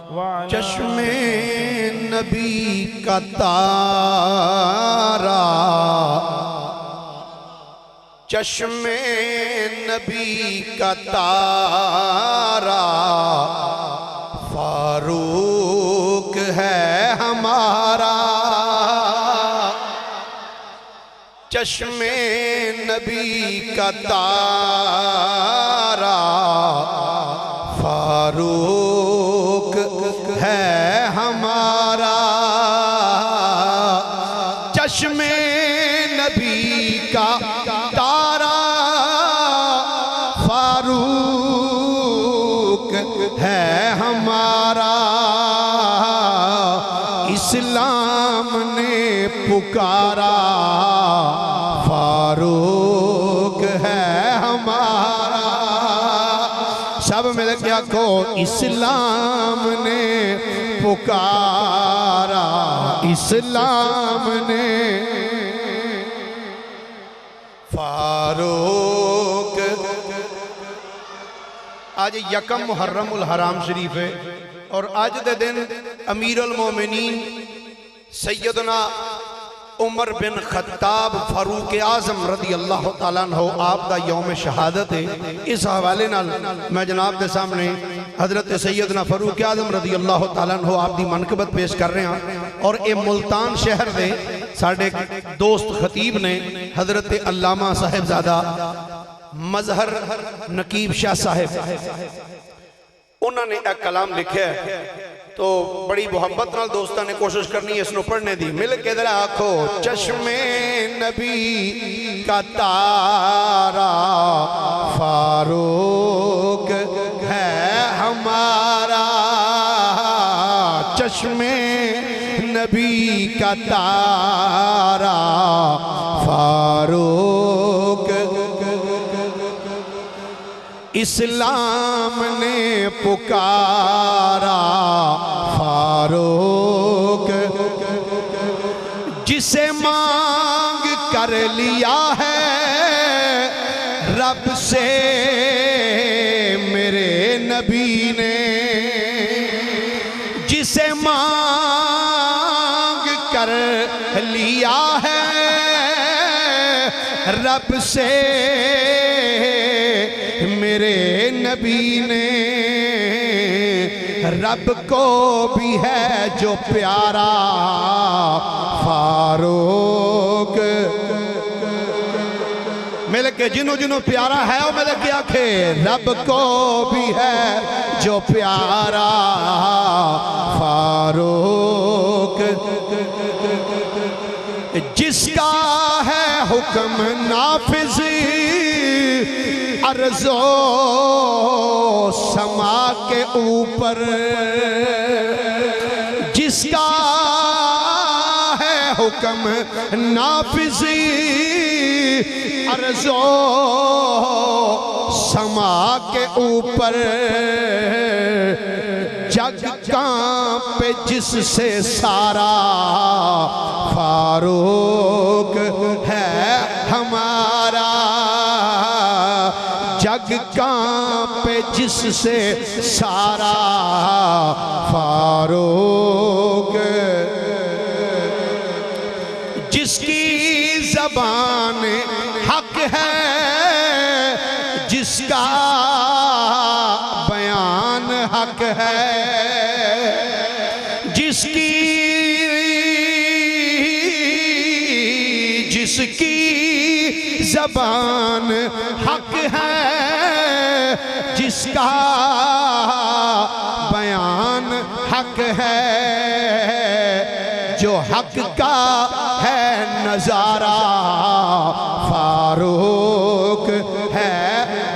चश्मे नबी का तारा, चश्मे नबी का तारा फारूक है हमारा। चश्मे नबी का तारा फारूक है हमारा। चश्मे नबी का तारा फारूक है हमारा। इस्लाम ने पुकारा फारूक है हमारा। सब मिल के आखो इस्लाम ने पुकारा, इस्लाम ने फारूक। आज यकम मुहर्रम उल हराम शरीफ है और आज दे दिन अमीर उल मोमिनीन सैयदना उमर बिन खत्ताब फारूक आजम रदी अल्लाह तआला अन्हु आप दा यौम शहादत है। इस हवाले नाल मैं जनाब के सामने हजरत सैयदना फारूक आजम रदी अल्लाह तआला अन्हु आप दी मनकबत पेश कर रहे हैं। और ये मुल्तान शहर दे साडे दोस्त खतीब ने हजरत अल्लामा साहिबजादा मजहर नकीब शाह साहिब, उन्होंने एक कलाम लिखा है तो बड़ी मोहब्बत नाल दोस्तों ने कोशिश करनी है इसको पढ़ने दी। मिल के जरा आखो चश्मे नबी का तारा फारूक है हमारा। चश्मे नबी का तारा फारूक। इस्लाम ने पुकारा फारूक। जिसे मांग कर लिया है रब से मेरे नबी ने। जिसे मांग कर लिया है रब से मेरे नबी ने। रब को भी है जो प्यारा फारूक। मिल के जिन्हों जिन्हों प्यारा है वो मिल के आखे रब को भी है जो प्यारा फारूक। जिसका है हुक्म नाफिज अर्ज़ो समा के ऊपर। जिसका है हुक्म नाफिज़ी अर्ज़ो समा के ऊपर। जग कांपे जिससे सारा फारूक है हमारा। जग कांपे जिससे सारा फारूक। जिसकी ज़बान हक है जिसका बयान हक है। जिसकी ज़बान हक है जिसका बयान हक है। जो हक का है नजारा फारूक है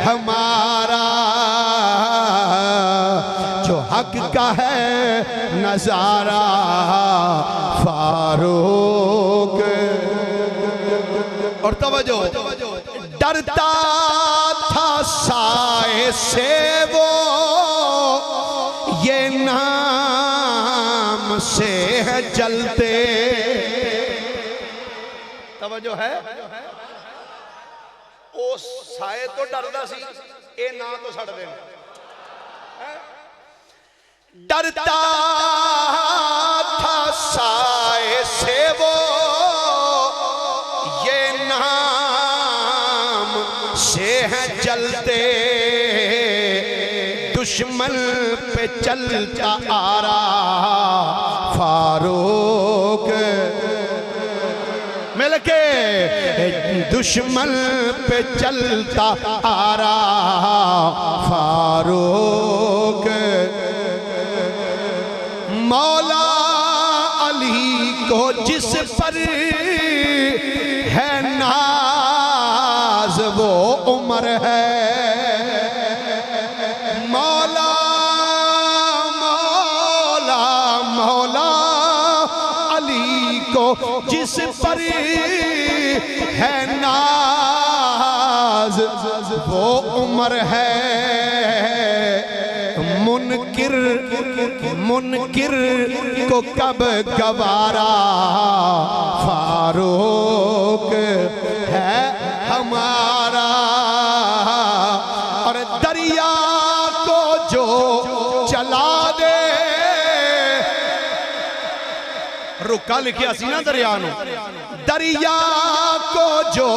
हमारा। जो हक का है नजारा फारूक। और तवज्जो, डरता था साए से वो ये नाम से है जलते। तवज्जो है, ओ साए तो डरदा सी, ए ना तो सड़दे। डरता था साए से वो, ये नाम से है जलते, दुश्मन पे चलता आ रहा फारूक मिलके, दुश्मन पे चलता आ रहा फारूक। मौला अली को जिस पर है नाज वो उमर है, मौला मौला मौला अली को जिस पर है नाज वो उमर है। मुनकिर मुनकिर को कब गवारा फारूक है हमारा। और दरिया को जो चला दे, रुका लिखिया सी ना दरिया नो, दरिया को जो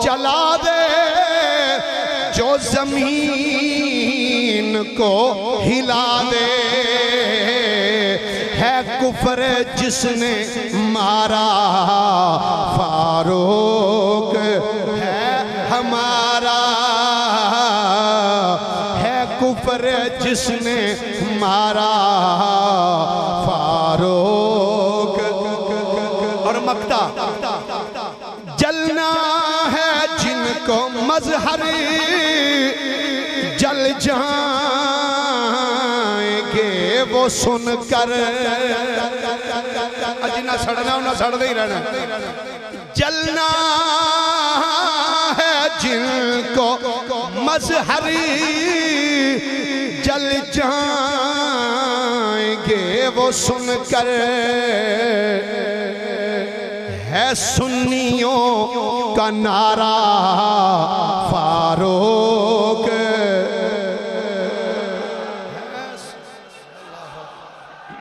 चला दे, जो जमीन को हिला दे, है कुफर जिसने मारा फारूक है हमारा, है कुफर जिसने मारा फारूक। और मक्ता जलना है जिनको मजहर जल जाएंगे वो सुनकर, जिन्ना सड़ना उन्हें सड़ते ही रहना। जलना है जिनको मजहर जल जाएंगे वो सुनकर, है सुन्नियों का नारा फारूक